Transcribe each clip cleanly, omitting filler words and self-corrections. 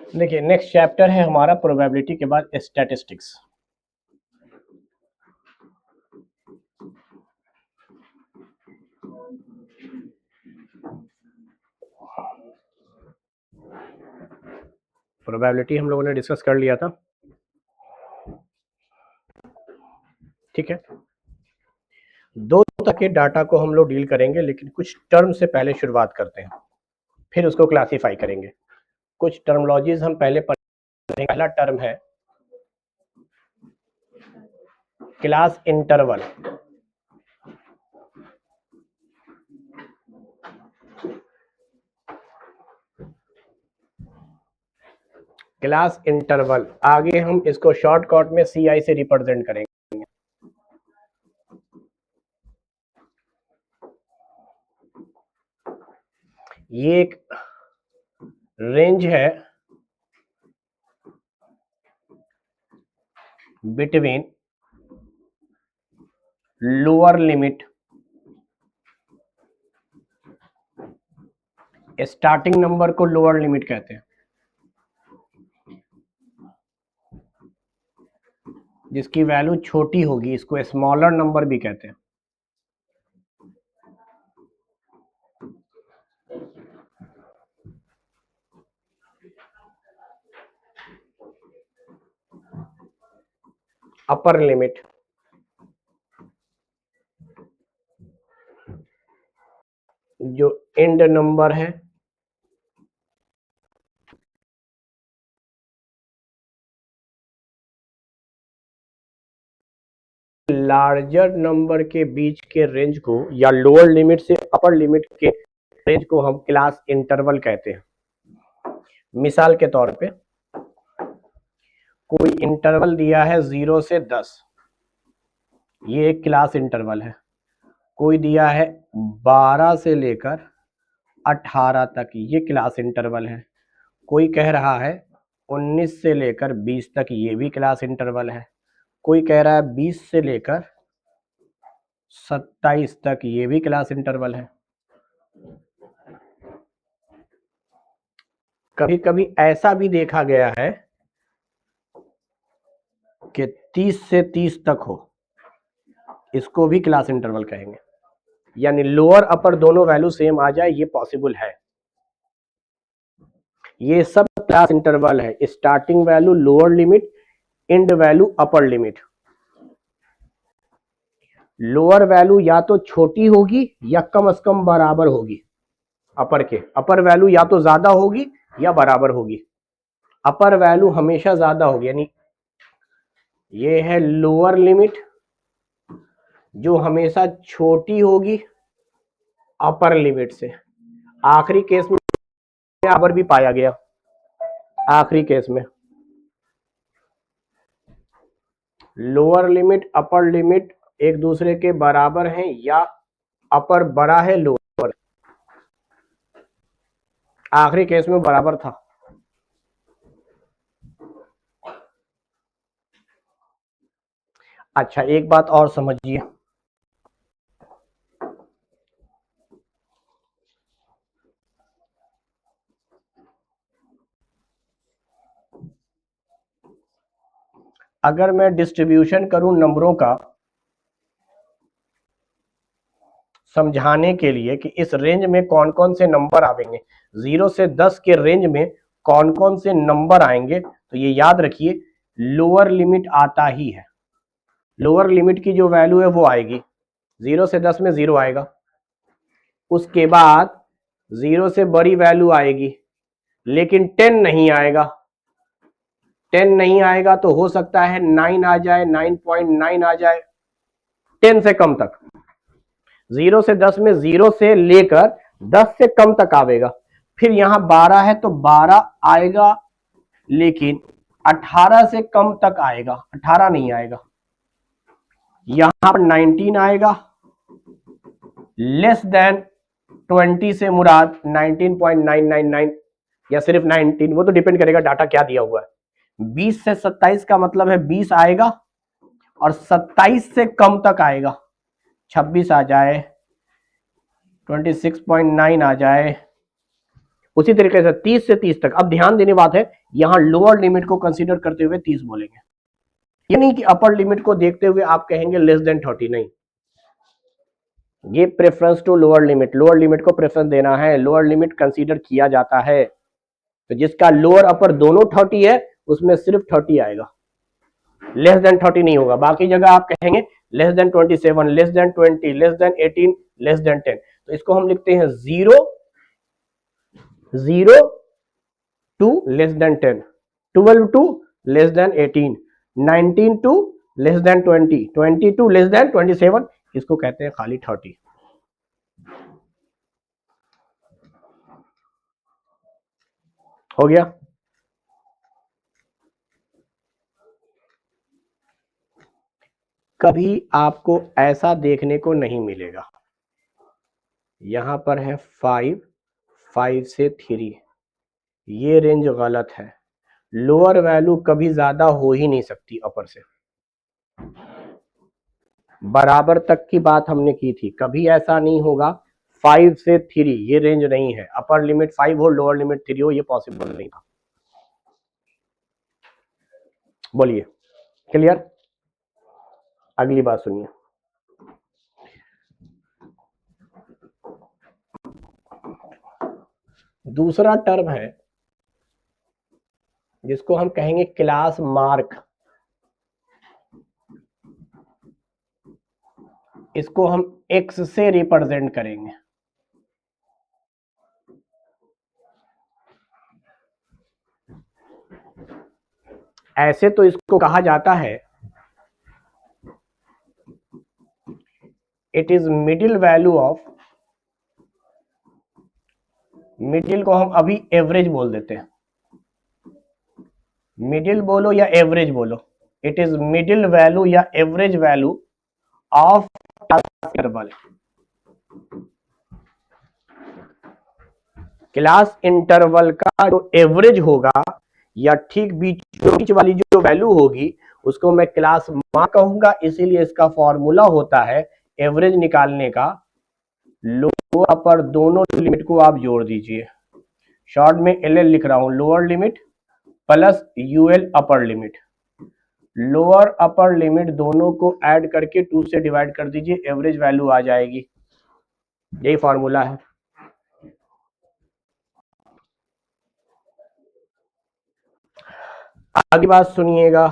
देखिए next chapter है हमारा प्रोबेबिलिटी के बाद स्टैटिस्टिक्स। प्रोबेबिलिटी हम लोगों ने डिस्कस कर लिया था, ठीक है। दो तरह के डाटा को हम लोग डील करेंगे, लेकिन कुछ टर्म से पहले शुरुआत करते हैं, फिर उसको क्लासिफाई करेंगे। कुछ टर्मोलॉजीज हम पहले पढ़ेंगे। पहला टर्म है क्लास इंटरवल। क्लास इंटरवल आगे हम इसको शॉर्टकट में CI से रिप्रेजेंट करेंगे। ये एक रेंज है between lower limit, starting number को लोअर लिमिट कहते हैं, जिसकी वैल्यू छोटी होगी इसको स्मॉलर नंबर भी कहते हैं। अपर लिमिट जो एंड नंबर है लार्जर नंबर के बीच के रेंज को, या लोअर लिमिट से अपर लिमिट के रेंज को हम क्लास इंटरवल कहते हैं। मिसाल के तौर पे कोई इंटरवल दिया है 0 से 10, ये एक क्लास इंटरवल है। कोई दिया है 12 से लेकर 18 तक, ये क्लास इंटरवल है। कोई कह रहा है 19 से लेकर 20 तक, ये भी क्लास इंटरवल है। कोई कह रहा है 20 से लेकर 27 तक, ये भी क्लास इंटरवल है। कभी कभी ऐसा भी देखा गया है कि 30 से 30 तक हो, इसको भी क्लास इंटरवल कहेंगे। यानी लोअर अपर दोनों वैल्यू सेम आ जाए, ये पॉसिबल है। ये सब क्लास इंटरवल है। Starting value lower limit, and value upper limit. Lower value या तो छोटी होगी या कम से कम बराबर होगी अपर के। अपर वैल्यू या तो ज्यादा होगी या बराबर होगी। अपर वैल्यू हमेशा ज्यादा होगी, यानी ये है लोअर लिमिट जो हमेशा छोटी होगी अपर लिमिट से। आखिरी केस में बराबर भी पाया गया। आखिरी केस में लोअर लिमिट अपर लिमिट एक दूसरे के बराबर हैं, या अपर बड़ा है लोअर। आखिरी केस में बराबर था। अच्छा, एक बात और समझिए, अगर मैं डिस्ट्रीब्यूशन करूं नंबरों का समझाने के लिए कि इस रेंज में कौन कौन से नंबर आएंगे, 0 से 10 के रेंज में कौन कौन से नंबर आएंगे, तो ये याद रखिए लोअर लिमिट आता ही है। लोअर लिमिट की जो वैल्यू है वो आएगी। 0 से 10 में 0 आएगा, उसके बाद 0 से बड़ी वैल्यू आएगी, लेकिन 10 नहीं आएगा। 10 नहीं आएगा तो हो सकता है 9 आ जाए, 9.9 आ जाए, 10 से कम तक। 0 से 10 में 0 से लेकर 10 से कम तक आवेगा। फिर यहां 12 है तो 12 आएगा, लेकिन 18 से कम तक आएगा, 18 नहीं आएगा। यहां पर 19 आएगा, लेस देन 20 से मुराद 19.999 या सिर्फ 19, वो तो डिपेंड करेगा डाटा क्या दिया हुआ है। 20 से 27 का मतलब है 20 आएगा, और 27 से कम तक आएगा, 26 आ जाए, 26.9 आ जाए, उसी तरीके से 30 से 30 तक। अब ध्यान देने बात है, यहां लोअर लिमिट को कंसीडर करते हुए 30 बोलेंगे, ये नहीं कि अपर लिमिट को देखते हुए आप कहेंगे लेस देन 30, नहीं, ये preference to lower limit, lower limit को प्रेफरेंस देना है, लोअर लिमिट कंसीडर किया जाता है। तो जिसका लोअर अपर दोनों 30 है उसमें सिर्फ 30 आएगा, लेस देन 30 नहीं होगा। बाकी जगह आप कहेंगे less than 27, less than 20, less than 18, less than 10। तो इसको हम लिखते हैं 0 to less than 10, 12 to less than 18, 19 to less than 20, 20 to less than 27, इसको कहते हैं खाली 30। हो गया। कभी आपको ऐसा देखने को नहीं मिलेगा, यहां पर है 5, 5 से 3, ये रेंज गलत है, लोअर वैल्यू कभी ज्यादा हो ही नहीं सकती अपर से। बराबर तक की बात हमने की थी, कभी ऐसा नहीं होगा 5 से 3 ये रेंज नहीं है, अपर लिमिट 5 हो लोअर लिमिट 3 हो, ये पॉसिबल नहीं था। बोलिए, क्लियर? अगली बात सुनिए, दूसरा टर्म है जिसको हम कहेंगे क्लास मार्क। इसको हम x से रिप्रेजेंट करेंगे। ऐसे तो इसको कहा जाता है it is middle value of, middle को हम अभी एवरेज बोल देते हैं, मिडिल बोलो या एवरेज बोलो, इट इज मिडिल वैल्यू या average value of interval. Class interval का जो एवरेज होगा या ठीक बीच वाली जो वैल्यू होगी उसको मैं क्लास मार्क कहूंगा। इसीलिए इसका फॉर्मूला होता है एवरेज निकालने का, लोअर अपर दोनों लिमिट को आप जोड़ दीजिए, शॉर्ट में एल लिख रहा हूं, lower limit plus UL upper limit, lower upper limit दोनों को ऐड करके 2 से डिवाइड कर दीजिए, एवरेज वैल्यू आ जाएगी। यही फॉर्मूला है। आगे बात सुनिएगा,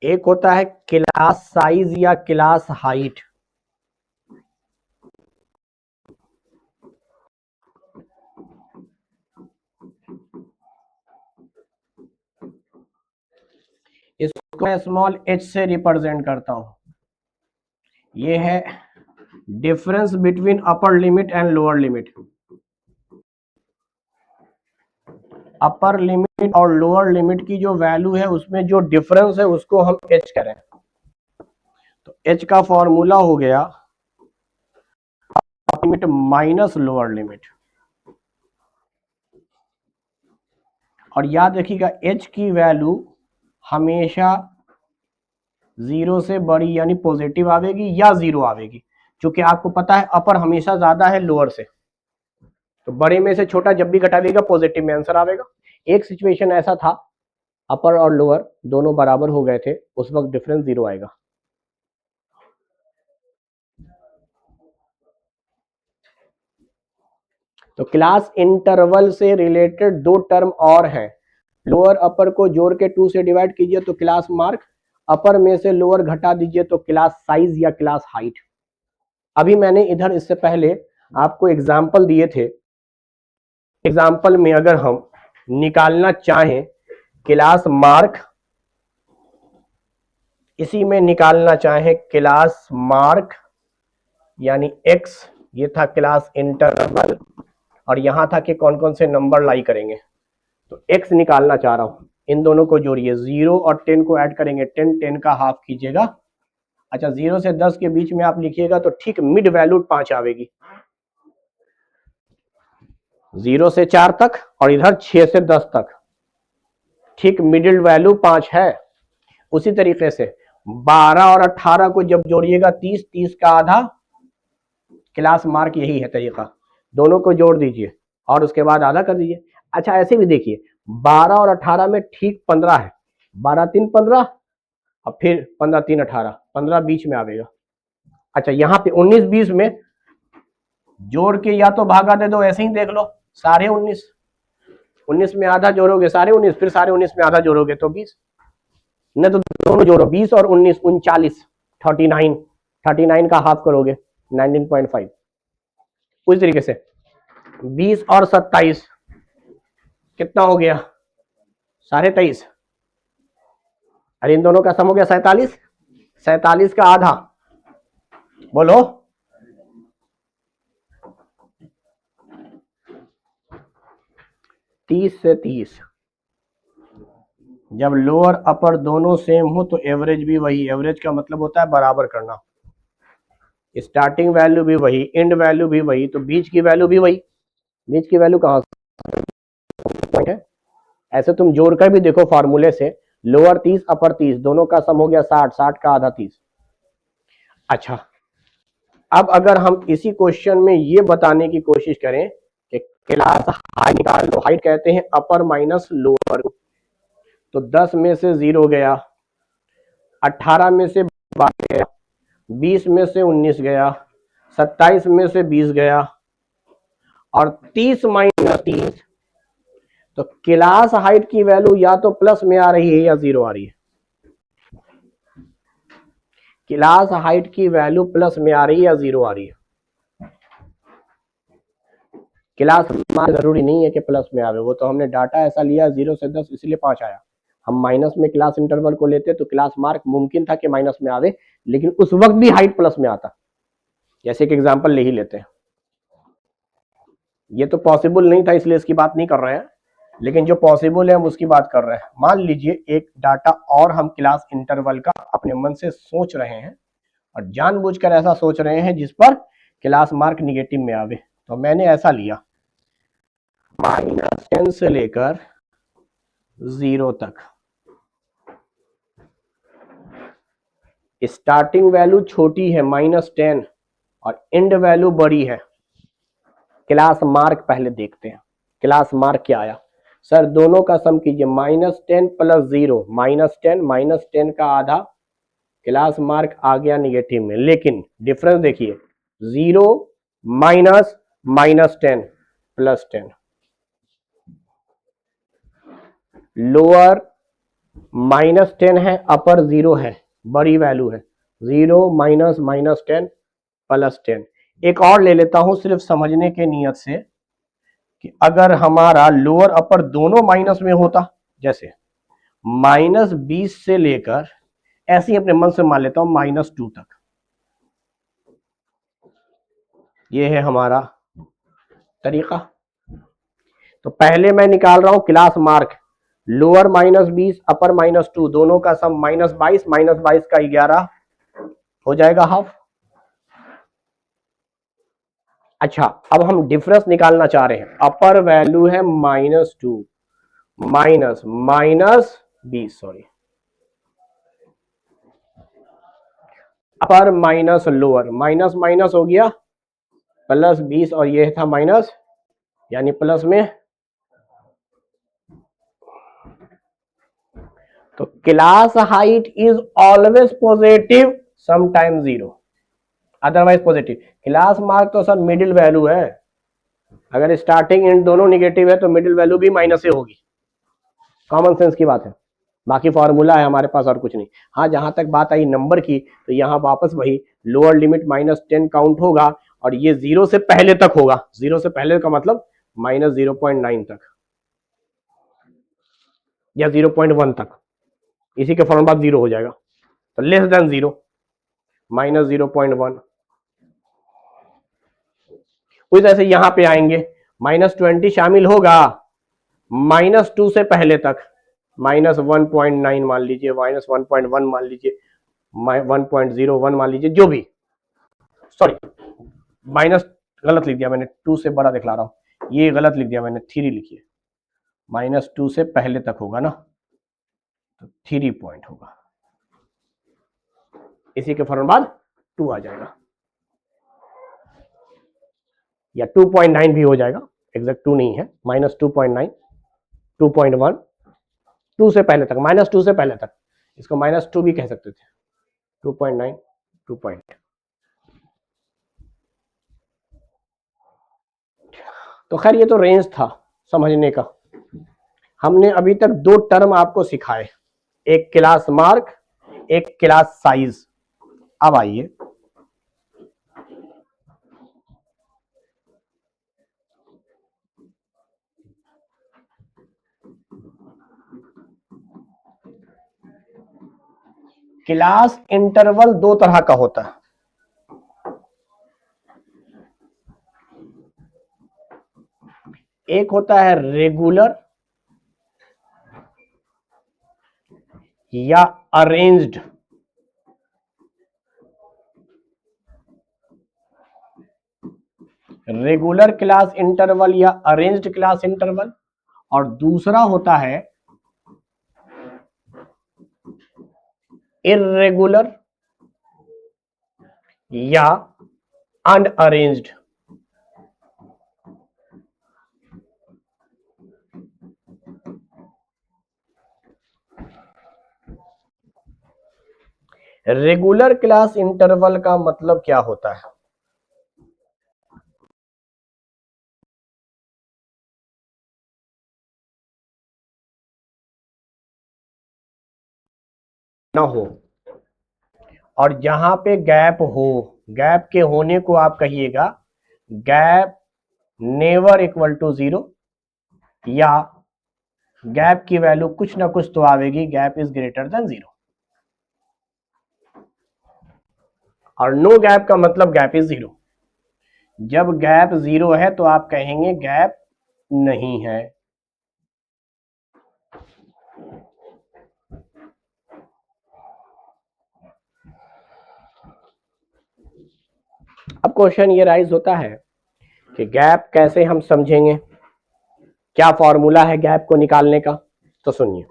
एक होता है क्लास साइज या क्लास हाइट। इसको मैं स्मॉल h से रिप्रेजेंट करता हूं। ये है difference between upper limit and lower limit. Upper limit और लोअर लिमिट की जो वैल्यू है उसमें जो डिफरेंस है उसको हम h करें, तो h का फॉर्मूला हो गया लिमिट माइनस लोअर लिमिट। और याद रखिएगा h की वैल्यू हमेशा 0 से बड़ी यानी पॉजिटिव आवेगी या 0 आवेगी, क्योंकि आपको पता है अपर हमेशा ज्यादा है लोअर से, तो बड़े में से छोटा जब भी घटाएगा पॉजिटिव में आंसर आवेगा। एक सिचुएशन ऐसा था अपर और लोअर दोनों बराबर हो गए थे, उस वक्त डिफरेंस 0 आएगा। तो क्लास इंटरवल से रिलेटेड 2 टर्म और हैं, लोअर अपर को जोड़ के 2 से डिवाइड कीजिए तो क्लास मार्क, अपर में से लोअर घटा दीजिए तो क्लास साइज या क्लास हाइट। अभी मैंने इधर इससे पहले आपको एग्जाम्पल दिए थे, एग्जाम्पल में अगर हम निकालना चाहें क्लास मार्क, इसी में निकालना चाहें क्लास मार्क यानी x, ये था क्लास इंटरवल, और यहां था कि कौन कौन से नंबर लाई करेंगे, तो x निकालना चाह रहा हूं, इन दोनों को जोड़िए, 0 और 10 को ऐड करेंगे, 10 10 का हाफ कीजिएगा। अच्छा 0 से 10 के बीच में आप लिखिएगा तो ठीक मिड वैल्यू 5 आवेगी, 0 से 4 तक और इधर 6 से 10 तक, ठीक मिडिल वैल्यू 5 है। उसी तरीके से 12 और 18 को जब जोड़िएगा 30, 30 का आधा क्लास मार्क यही है तरीका, दोनों को जोड़ दीजिए और उसके बाद आधा कर दीजिए। अच्छा ऐसे भी देखिए 12 और 18 में ठीक 15 है, 12 3 15 और फिर 15 3 18, 15 बीच में आवेगा। अच्छा यहाँ पे 19 20 में जोड़ के या तो भागा दे दो, ऐसे ही देख लो, सारे 19, 19 में आधा जोड़ोगे सारे 19, फिर सारे 19 में आधा जोड़ोगे तो 20, नहीं तो दोनों जोड़ो 20 और 19 39, 39, 39 का हाफ करोगे 19.5। उस तरीके से 20 और 27 कितना हो गया 23.5, अरे इन दोनों का सम हो गया 47, 47 का आधा बोलो 30 से 30। जब लोअर अपर दोनों सेम हो तो एवरेज भी वही, एवरेज का मतलब होता है बराबर करना, स्टार्टिंग वैल्यू भी वही, एंड वैल्यू भी वही, तो बीच की वैल्यू भी वही। बीच की वैल्यू कहां है, ऐसे तुम जोड़ कर भी देखो फॉर्मूले से, लोअर 30 अपर 30 दोनों का सम हो गया 60, 60 का आधा 30। अच्छा अब अगर हम इसी क्वेश्चन में ये बताने की कोशिश करें कि क्लास हाइट निकाल लो, हाइट कहते हैं अपर माइनस लोअर, तो 10 में से 0 गया, 18 में से 12 गया, 20 में से 19 गया, 27 में से 20 गया और 30 माइनस 30, तो क्लास हाइट की वैल्यू या तो प्लस में आ रही है या 0 आ रही है। क्लास हाइट की वैल्यू प्लस में आ रही है या 0 आ रही है। क्लास मार्क जरूरी नहीं है कि प्लस में आवे, वो तो हमने डाटा ऐसा लिया 0 से 10 इसलिए 5 आया। हम माइनस में क्लास इंटरवल को लेते तो क्लास मार्क मुमकिन था कि माइनस में आवे, लेकिन उस वक्त भी हाइट प्लस में आता। जैसे कि एग्जांपल ले ही लेते हैं, ये तो पॉसिबल नहीं था इसलिए इसकी बात नहीं कर रहे हैं, लेकिन जो पॉसिबल है हम उसकी बात कर रहे हैं। मान लीजिए एक डाटा और हम क्लास इंटरवल का अपने मन से सोच रहे हैं और जानबूझकर ऐसा सोच रहे हैं जिस पर क्लास मार्क निगेटिव में आवे, तो मैंने ऐसा लिया -10 से लेकर 0 तक, स्टार्टिंग वैल्यू छोटी है -10 और एंड वैल्यू बड़ी है। क्लास मार्क पहले देखते हैं, क्लास मार्क क्या आया सर, दोनों का सम कीजिए -10 प्लस 0, -10 का आधा, क्लास मार्क आ गया निगेटिव में, लेकिन डिफरेंस देखिए 0 माइनस -10 प्लस 10, लोअर -10 है अपर 0 है, बड़ी वैल्यू है, 0 माइनस -10 प्लस 10। एक और ले लेता हूं सिर्फ समझने के नियत से कि अगर हमारा लोअर अपर दोनों माइनस में होता, जैसे -20 से लेकर, ऐसे ही अपने मन से मान लेता हूं -2 तक, ये है हमारा तरीका। तो पहले मैं निकाल रहा हूं क्लास मार्क, लोअर -20 अपर -2 दोनों का सम -22 का 11 हो जाएगा हाफ। अच्छा अब हम डिफरेंस निकालना चाह रहे हैं, अपर वैल्यू है -2 माइनस -20, सॉरी अपर माइनस लोअर, माइनस माइनस हो गया +20 और ये था माइनस, यानी प्लस में, तो class height is always positive sometime 0 otherwise positive. Class mark तो सर मिडिल वैल्यू है, अगर स्टार्टिंग एंड दोनों निगेटिव है तो मिडिल वैल्यू भी माइनस ही होगी, कॉमन सेंस की बात है, बाकी फॉर्मूला है हमारे पास और कुछ नहीं। हाँ जहां तक बात आई नंबर की, तो यहाँ वापस वही लोअर लिमिट -10 काउंट होगा और ये 0 से पहले तक होगा, 0 से पहले का मतलब -0.9 तक या 0.1 तक, इसी के फौरन बाद 0 हो जाएगा, तो लेस देन 0 -0.1। उस तरह से यहां पे आएंगे -20 शामिल होगा -2 से पहले तक, -1.9 मान लीजिए, -1.1 मान लीजिए, 1.01 मान लीजिए, जो भी, सॉरी माइनस गलत लिख दिया मैंने, 2 से बड़ा दिखला रहा हूं, ये गलत लिख दिया मैंने, 3 लिखिए, -2 से पहले तक होगा ना, तो 3 पॉइंट होगा, इसी के फौरन बाद 2 आ जाएगा। या 2.9 भी हो जाएगा, एग्जैक्ट 2 नहीं है, -2.9, 2.1, 2 से पहले तक, -2 से पहले तक, इसको -2 भी कह सकते थे, 2.9, 2 पॉइंट। तो खैर ये तो रेंज था समझने का। हमने अभी तक 2 टर्म आपको सिखाए, एक क्लास मार्क, एक क्लास साइज। अब आइए क्लास इंटरवल 2 तरह का होता है। एक होता है रेगुलर या अरेंज्ड। रेगुलर क्लास इंटरवल या अरेंज्ड क्लास इंटरवल, और दूसरा होता है इर्रेगुलर या अनअरेंज्ड। रेगुलर क्लास इंटरवल का मतलब क्या होता है? ना हो, और जहां पे गैप हो, गैप के होने को आप कहिएगा गैप नेवर इक्वल टू 0, या गैप की वैल्यू कुछ ना कुछ तो आवेगी, गैप इज ग्रेटर देन 0। और नो गैप का मतलब गैप इज 0। जब गैप 0 है तो आप कहेंगे गैप नहीं है। अब क्वेश्चन ये राइज होता है कि गैप कैसे हम समझेंगे, क्या फॉर्मूला है गैप को निकालने का। तो सुनिए,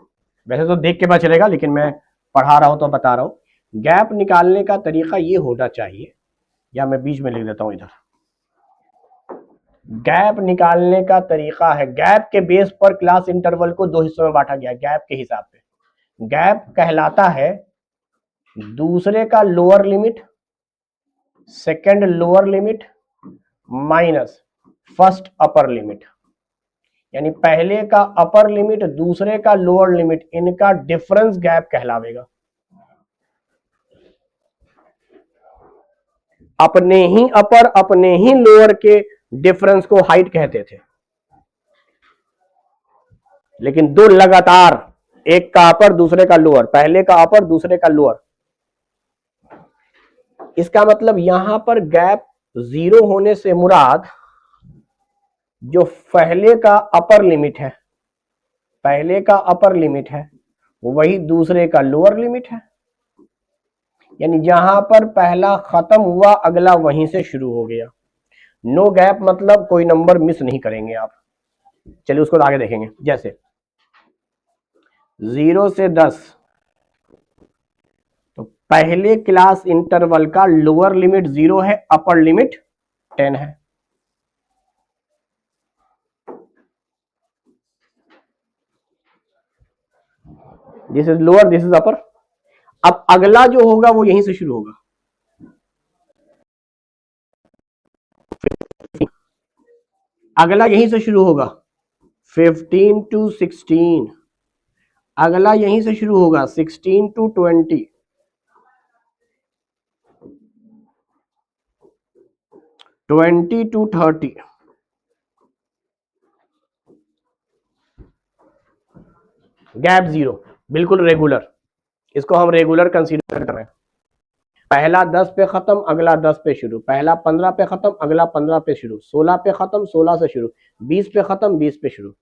वैसे तो देख के पता चलेगा, लेकिन मैं पढ़ा रहा हूं तो बता रहा हूं। गैप निकालने का तरीका ये होना चाहिए, या मैं बीच में लिख देता हूं इधर। गैप निकालने का तरीका है, गैप के बेस पर क्लास इंटरवल को 2 हिस्सों में बांटा गया गैप के हिसाब से। गैप कहलाता है दूसरे का lower limit, second lower limit minus first upper limit, यानी पहले का अपर लिमिट दूसरे का लोअर लिमिट, इनका डिफरेंस गैप कहलावेगा। अपने ही अपर अपने ही लोअर के डिफरेंस को हाइट कहते थे, लेकिन दो लगातार, एक का अपर दूसरे का लोअर, पहले का अपर दूसरे का लोअर, इसका मतलब यहां पर गैप 0 होने से मुराद जो पहले का अपर लिमिट है, पहले का अपर लिमिट है वही दूसरे का लोअर लिमिट है, यानी जहां पर पहला खत्म हुआ अगला वहीं से शुरू हो गया। नो गैप मतलब कोई नंबर मिस नहीं करेंगे आप। चलिए उसको आगे देखेंगे। जैसे 0 से 10, तो पहले क्लास इंटरवल का लोअर लिमिट 0 है, अपर लिमिट 10 है। This is lower, this is upper. अब अगला जो होगा वो यहीं से शुरू होगा, अगला यहीं से शुरू होगा 15 टू 16, अगला यहीं से शुरू होगा 16 टू 20, 20 टू 30, गैप 0, बिल्कुल रेगुलर। इसको हम रेगुलर कंसीडर कर रहे हैं। पहला 10 पे खत्म अगला 10 पे शुरू, पहला 15 पे खत्म अगला 15 पे शुरू, 16 पे खत्म 16 से शुरू, 20 पे खत्म 20 पे शुरू।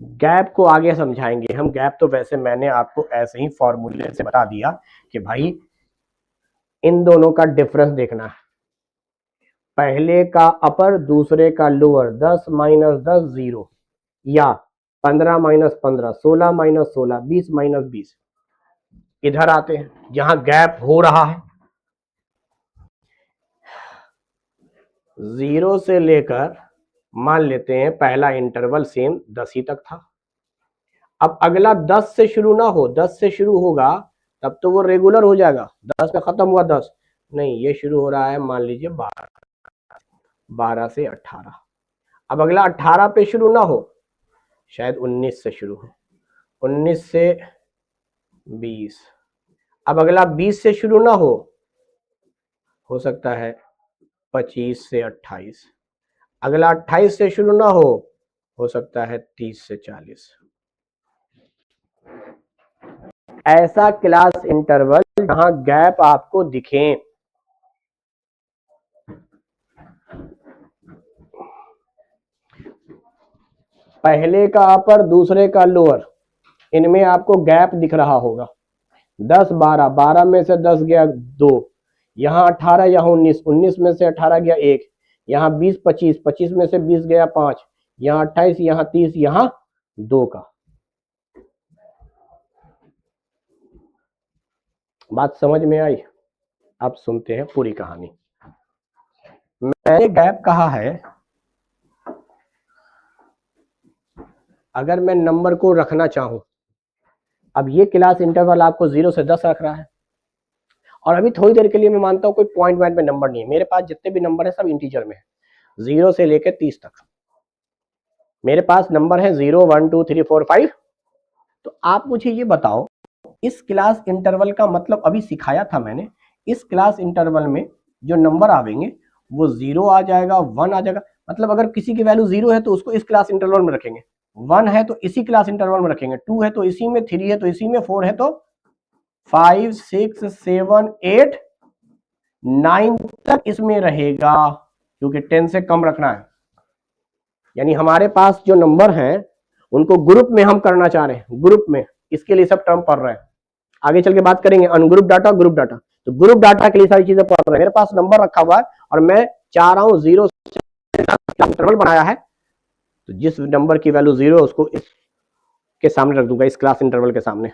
गैप को आगे समझाएंगे हम। गैप तो वैसे मैंने आपको ऐसे ही फॉर्मूले से बता दिया कि भाई इन दोनों का डिफरेंस देखना है, पहले का अपर दूसरे का लोअर, 10 माइनस 10 0, या 15 माइनस 15, 16 माइनस 16, 20 माइनस 20। इधर आते हैं जहां गैप हो रहा है, 0 से लेकर मान लेते हैं पहला इंटरवल सेम 10 ही तक था। अब अगला 10 से शुरू ना हो, 10 से शुरू होगा तब तो वो रेगुलर हो जाएगा, 10 पे खत्म हुआ 10, नहीं ये शुरू हो रहा है मान लीजिए 12, 12 से 18। अब अगला 18 पे शुरू ना हो, शायद 19 से शुरू हो, 19 से 20। अब अगला 20 से शुरू ना हो सकता है 25 से 28। अगला 28 से शुरू ना हो सकता है 30 से 40। ऐसा क्लास इंटरवल जहां गैप आपको दिखे। पहले का अपर, दूसरे का लोअर, इनमें आपको गैप दिख रहा होगा। 10 12, 12 में से 10 गया 2, यहाँ 18, यहाँ 19, 19 में से 18 गया 1, यहाँ 20 25, 25 में से 20 गया 5, यहाँ 28, यहाँ 30, यहाँ 2 का। बात समझ में आई? अब सुनते हैं पूरी कहानी। मैंने गैप कहा है अगर मैं नंबर को रखना चाहूं। अब ये क्लास इंटरवल आपको 0 से 10 रख रहा है, और अभी थोड़ी देर के लिए मैं मानता हूं कोई पॉइंट वाइट में नंबर नहीं है, मेरे पास जितने भी नंबर है सब इंटीजर में है, 0 से लेकर 30 तक मेरे पास नंबर है 0 1 2 3 4 5। तो आप मुझे ये बताओ, इस क्लास इंटरवल का मतलब अभी सिखाया था मैंने, इस क्लास इंटरवल में जो नंबर आवेंगे वो 0 आ जाएगा, 1 आ जाएगा। मतलब अगर किसी की वैल्यू 0 है तो उसको इस क्लास इंटरवल में रखेंगे, 1 है तो इसी क्लास इंटरवल में रखेंगे, 2 है तो इसी में, 3 है तो इसी में, 4 है तो 5 6 7 8 9 तक इसमें रहेगा, क्योंकि 10 से कम रखना है। यानी हमारे पास जो नंबर हैं उनको ग्रुप में हम करना चाह रहे हैं, ग्रुप में, इसके लिए सब टर्म पढ़ रहे हैं। आगे चल के बात करेंगे अनग्रुप डाटा, ग्रुप डाटा। तो ग्रुप डाटा के लिए सारी चीजें पढ़ रहे हैं। मेरे पास नंबर रखा हुआ है और मैं चाह रहा हूं 0 से इंटरवल बनाया है, तो जिस नंबर की वैल्यू 0 है उसको इसके सामने रख दूंगा, इस क्लास इंटरवल के सामने।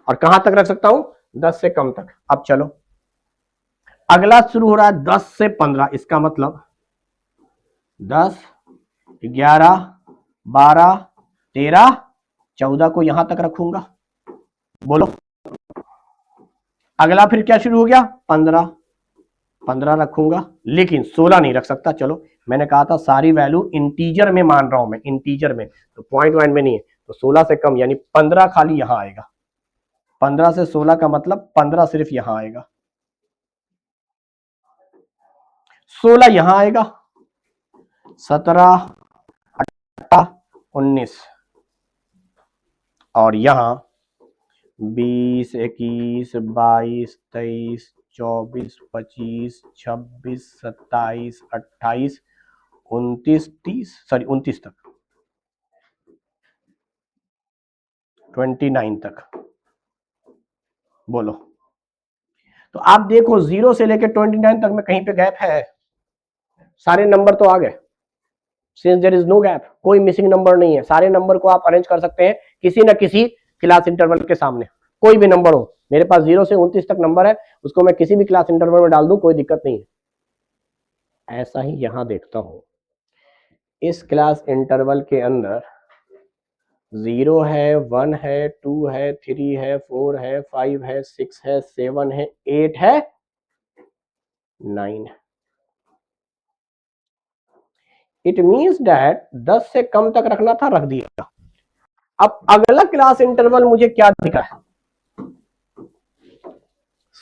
और कहां तक रख सकता हूं? 10 से कम तक। अब चलो अगला शुरू हो रहा है 10 से 15, इसका मतलब 10 11 12 13 14 को यहां तक रखूंगा। बोलो अगला फिर क्या शुरू हो गया? 15, 15 रखूंगा, लेकिन 16 नहीं रख सकता। चलो मैंने कहा था सारी वैल्यू इंटीजर में मान रहा हूं मैं, इंटीजर में, तो पॉइंट वाइंट में नहीं है, तो 16 से कम यानी 15 खाली यहां आएगा। 15 से 16 का मतलब 15 सिर्फ यहां आएगा, 16 यहां आएगा, 17 18 19 और यहां 20 21 22 23 24 25 26 27 28 29 30, सॉरी 29 तक, 29 तक। बोलो तो आप देखो 0 से लेकर 29 तक में कहीं पे गैप है? सारे नंबर तो आ गए, since there is no gap, कोई मिसिंग नंबर नहीं है। सारे नंबर को आप अरेंज कर सकते हैं किसी न किसी क्लास इंटरवल के सामने, कोई भी नंबर हो। मेरे पास 0 से 29 तक नंबर है, उसको मैं किसी भी क्लास इंटरवल में डाल दूं, कोई दिक्कत नहीं है। ऐसा ही यहां देखता हूं, इस क्लास इंटरवल के अंदर 0 है, 1 है, 2 है, 3 है, 4 है, 5 है, 6 है, 7 है, 8 है, 9 है। इट मीन्स डैट 10 से कम तक रखना था, रख दिया। अब अगला क्लास इंटरवल मुझे क्या दिखा है?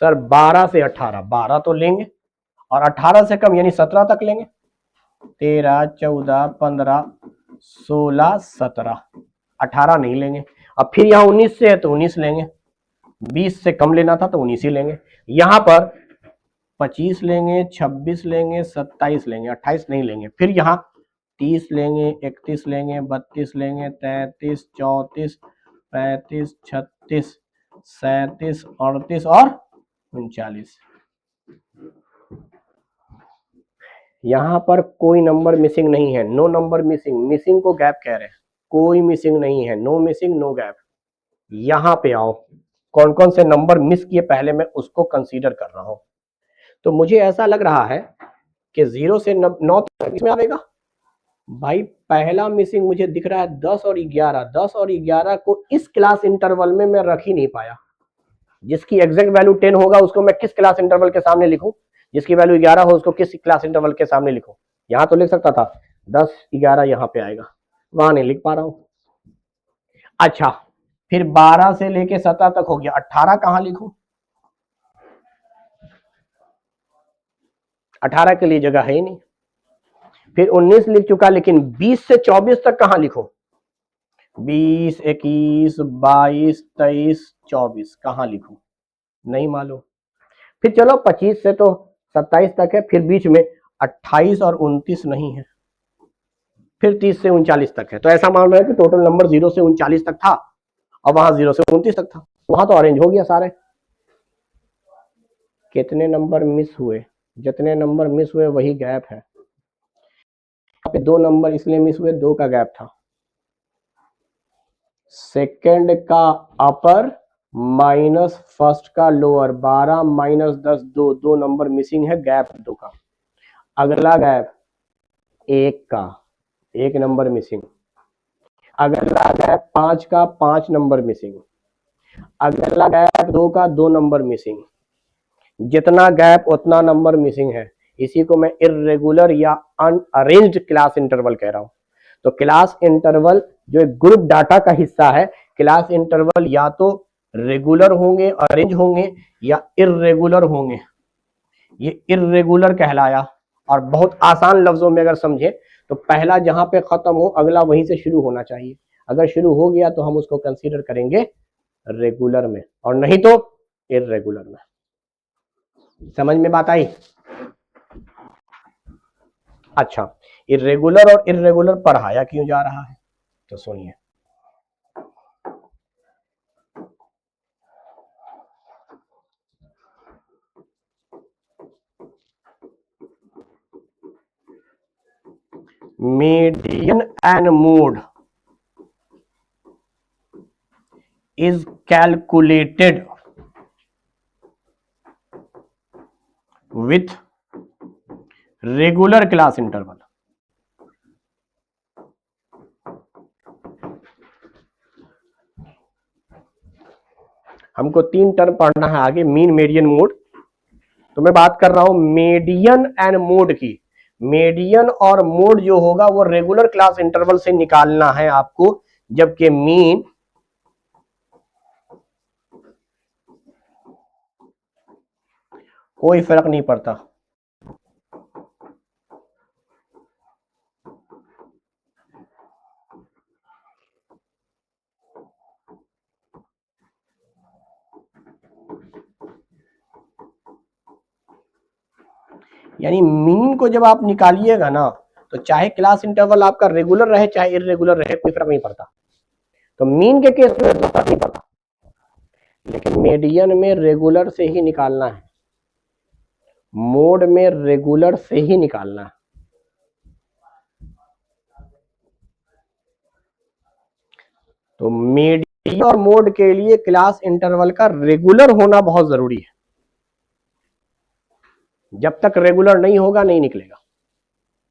सर 12 से 18, 12 तो लेंगे, और 18 से कम यानी 17 तक लेंगे, 13 14 15 16 17, 18 नहीं लेंगे। अब फिर यहाँ 19 से है तो 19 लेंगे, 20 से कम लेना था तो 19 ही लेंगे। यहां पर 25 लेंगे, 26 लेंगे, 27 लेंगे, 28 नहीं लेंगे। फिर यहाँ 30 लेंगे, 31 लेंगे, 32 लेंगे, 33 34 35 36 37 38 और 39। यहां पर कोई नंबर मिसिंग नहीं है, नो नंबर मिसिंग, मिसिंग को गैप कह रहे हैं, कोई मिसिंग नहीं है, नो मिसिंग नो गैप। यहां पे आओ, कौन कौन से नंबर मिस किए पहले मैं उसको कंसीडर कर रहा हूं। तो मुझे ऐसा लग रहा है कि 0 से 9 तक इसमें आएगा। भाई पहला मिसिंग मुझे दिख रहा है 10 और 11। 10 और 11 को इस क्लास इंटरवल में मैं रख ही नहीं पाया। जिसकी एग्जैक्ट वैल्यू 10 होगा उसको मैं किस क्लास इंटरवल के सामने लिखूं, जिसकी वैल्यू 11 हो उसको किस क्लास इंटरवल के सामने लिखूं। यहां तो लिख सकता था 10 11 यहां पे आएगा, वहां नहीं लिख पा रहा हूं। अच्छा फिर 12 से लेके 17 तक हो गया, 18 कहां लिखूं? 18 के लिए जगह है ही नहीं। फिर 19 लिख चुका, लेकिन 20 से 24 तक कहां लिखूं? 20 21 22 23 24 कहां लिखूं? नहीं मालूम। फिर चलो 25 से तो 27 तक है, फिर बीच में 28 और 29 नहीं है, फिर 30 से 39 तक है। तो ऐसा मान रहा है कि टोटल नंबर 0 से 39 तक था और वहां 0 से 29 तक था, वहां तो अरेंज हो गया सारे। कितने नंबर मिस हुए? जितने नंबर मिस हुए वही गैप है। यहाँ पे 2 नंबर इसलिए मिस हुए, 2 का गैप था। सेकंड का अपर माइनस फर्स्ट का लोअर, 12 माइनस 10 2, 2 नंबर मिसिंग है, गैप 2 का। अगला गैप 1 का, 1 नंबर मिसिंग। अगला गैप 5 का, 5 नंबर मिसिंग। अगला गैप 2 का, 2 नंबर मिसिंग। जितना गैप उतना नंबर मिसिंग है। इसी को मैं इर्रेगुलर या अनअरेंज्ड क्लास इंटरवल कह रहा हूं। तो क्लास इंटरवल जो एक ग्रुप डाटा का हिस्सा है, क्लास इंटरवल या तो रेगुलर होंगे, अरेंज होंगे, या इर्रेगुलर होंगे। ये इर्रेगुलर कहलाया। और बहुत आसान लफ्जों में अगर समझे तो पहला जहां पे खत्म हो अगला वहीं से शुरू होना चाहिए। अगर शुरू हो गया तो हम उसको कंसीडर करेंगे रेगुलर में, और नहीं तो इर्रेगुलर में। समझ में बात आई? अच्छा, इर्रेगुलर और इर्रेगुलर पढ़ाया क्यों जा रहा है, तो सुनिए। Median and mode is calculated with regular class interval। हमको 3 टर्म पढ़ना है आगे, मीन मीडियन मोड। तो मैं बात कर रहा हूं मीडियन एंड मोड की। मीडियन और मोड जो होगा वो रेगुलर क्लास इंटरवल से निकालना है आपको, जबकि मीन कोई फर्क नहीं पड़ता। यानी मीन को जब आप निकालिएगा ना, तो चाहे क्लास इंटरवल आपका रेगुलर रहे चाहे इर्रेगुलर रहे, कोई फर्क नहीं पड़ता। तो मीन के केस में तो फर्क नहीं पड़ता, लेकिन मीडियन में रेगुलर से ही निकालना है, मोड में रेगुलर से ही निकालना है। तो मीडियन और मोड के लिए क्लास इंटरवल का रेगुलर होना बहुत जरूरी है। जब तक रेगुलर नहीं होगा नहीं निकलेगा।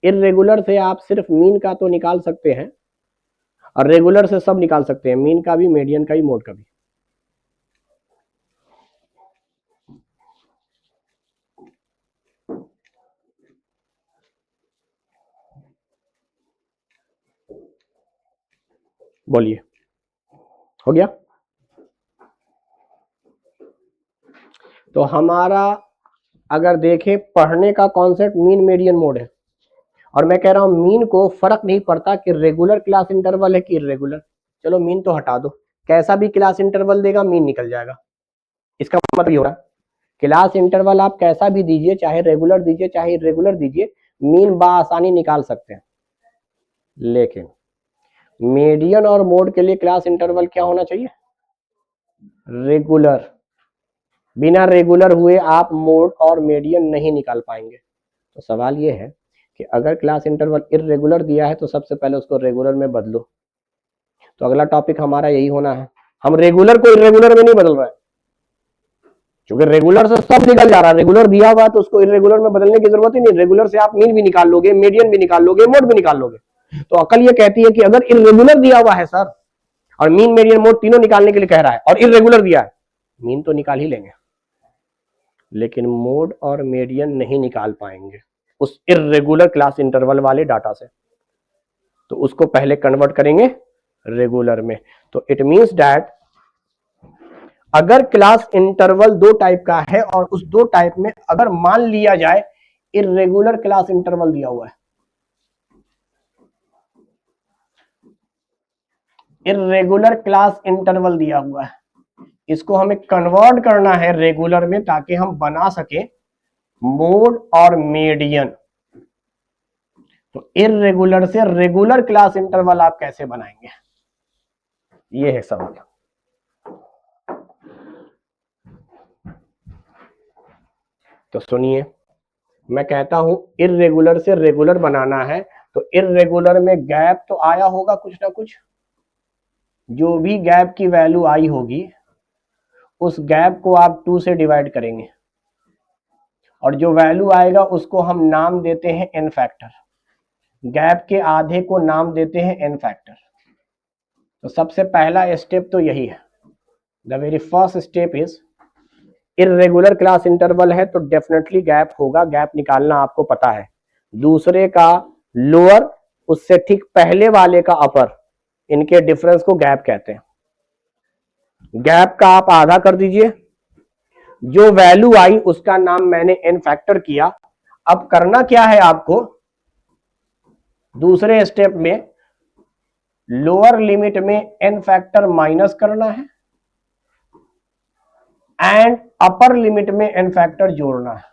इर्रेगुलर से आप सिर्फ मीन का तो निकाल सकते हैं, और रेगुलर से सब निकाल सकते हैं, मीन का भी, मीडियन का भी, मोड का भी। बोलिए, हो गया? तो हमारा अगर देखें पढ़ने का कॉन्सेप्ट मीन मीडियन मोड है, और मैं कह रहा हूं मीन को फर्क नहीं पड़ता कि रेगुलर क्लास इंटरवल है कि इर्रेगुलर। चलो मीन तो हटा दो, कैसा भी क्लास इंटरवल देगा मीन निकल जाएगा। इसका मतलब ये हो रहा है क्लास इंटरवल आप कैसा भी दीजिए, चाहे रेगुलर दीजिए चाहे इर्रेगुलर दीजिए, मीन बासानी निकाल सकते हैं। लेकिन मीडियन और मोड के लिए क्लास इंटरवल क्या होना चाहिए? रेगुलर। बिना रेगुलर हुए आप मोड और मीडियन नहीं निकाल पाएंगे। तो सवाल ये है कि अगर क्लास इंटरवल इर्रेगुलर दिया है तो सबसे पहले उसको रेगुलर में बदलो। तो अगला टॉपिक हमारा यही होना है, हम रेगुलर को इर्रेगुलर में नहीं बदल रहे हैं। क्योंकि रेगुलर से सब निकल जा रहा है, रेगुलर दिया हुआ तो उसको इरेगुलर में बदलने की जरूरत ही नहीं। रेगुलर से आप मीन भी निकाल लोगे, मीडियन भी निकाल लोगे, मोड भी निकाल लोगे। तो अकल ये कहती है कि अगर इरेगुलर दिया हुआ है सर और मीन मीडियन मोड तीनों निकालने के लिए कह रहा है और इरेगुलर दिया है, मीन तो निकाल ही लेंगे, लेकिन मोड और मीडियन नहीं निकाल पाएंगे उस इरेगुलर क्लास इंटरवल वाले डाटा से। तो उसको पहले कन्वर्ट करेंगे रेगुलर में। तो इट मींस दैट अगर क्लास इंटरवल दो टाइप का है और उस दो टाइप में अगर मान लिया जाए इरेगुलर क्लास इंटरवल दिया हुआ है, इरेगुलर क्लास इंटरवल दिया हुआ है, इसको हमें कन्वर्ट करना है रेगुलर में ताकि हम बना सके मोड और मीडियन। तो इरेगुलर से रेगुलर क्लास इंटरवल आप कैसे बनाएंगे, ये है सवाल। तो सुनिए, मैं कहता हूं इरेगुलर से रेगुलर बनाना है तो इरेगुलर में गैप तो आया होगा कुछ ना कुछ, जो भी गैप की वैल्यू आई होगी उस गैप को आप 2 से डिवाइड करेंगे और जो वैल्यू आएगा उसको हम नाम देते हैं एन फैक्टर, गैप के आधे को नाम देते हैं एन फैक्टर। तो सबसे पहला स्टेप तो यही है, the very first step is irregular class interval है तो डेफिनेटली गैप होगा, गैप निकालना आपको पता है। दूसरे का लोअर, उससे ठीक पहले वाले का अपर, इनके डिफरेंस को गैप कहते हैं। गैप का आप आधा कर दीजिए, जो वैल्यू आई उसका नाम मैंने एन फैक्टर किया। अब करना क्या है आपको, दूसरे स्टेप में लोअर लिमिट में एन फैक्टर माइनस करना है एंड अपर लिमिट में एन फैक्टर जोड़ना है।